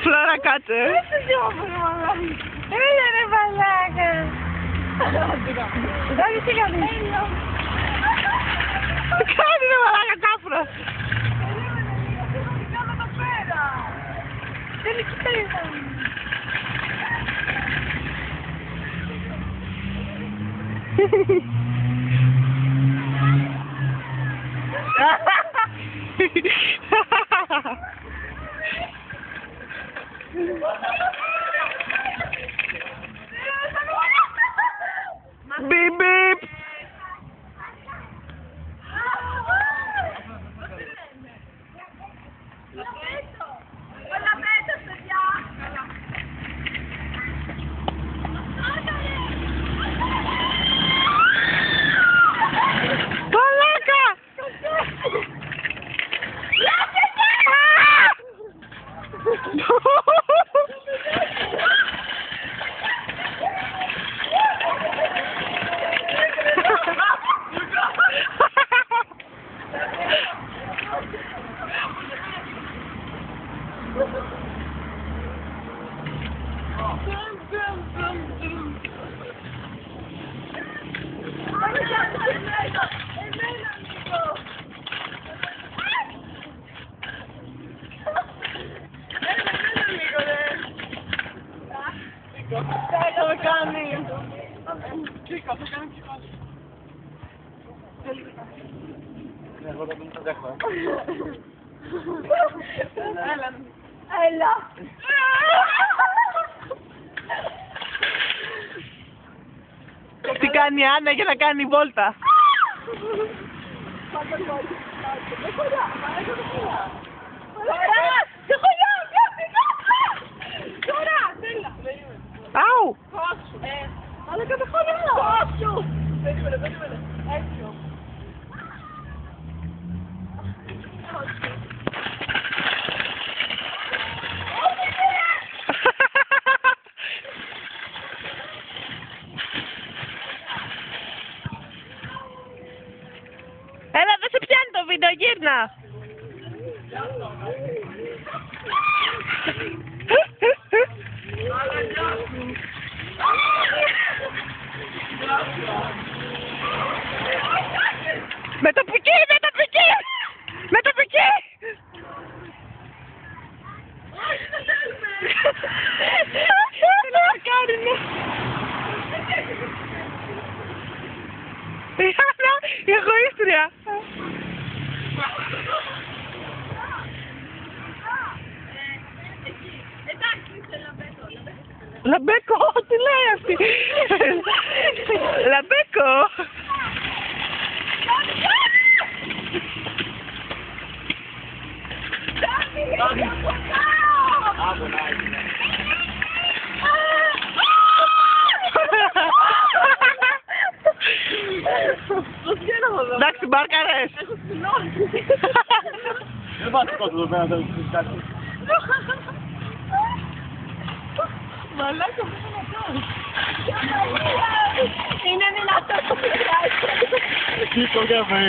Φλόρα, κάτσε. Έλα ρε μαλάκα. Δώσε τι κάνεις. Τι κάνει ρε μαλάκα, κάφρο. Δεν κοιτάει. Μπιπ μπιπ. Θα με κάνει. Κίκα, θα κάνει κίκα. Εγώ δεν το δέχομαι. Έλα. Τι κάνει η Άννα για να κάνει βόλτα. Αου! Αλλά καταχωρήσω! Πάσου! Περίμενε. Έτσι. Έλα, δεν σε πιάνει το βίντεο, γύρνα! Με το πικί! Με το πικί! Τι να κάνει, ναι! Η Άννα, η εγωίστρια! Λαμπέκο, τι λέει αυτή! Λαμπέκο! Εντάξει, μπάρκαρες! Δεν πας κάτω εδώ πέρα να το πεις κάτι. Μαλάκα, πώς είναι αυτό. Είναι δυνατό το πειράζει. Εκεί το καφέ.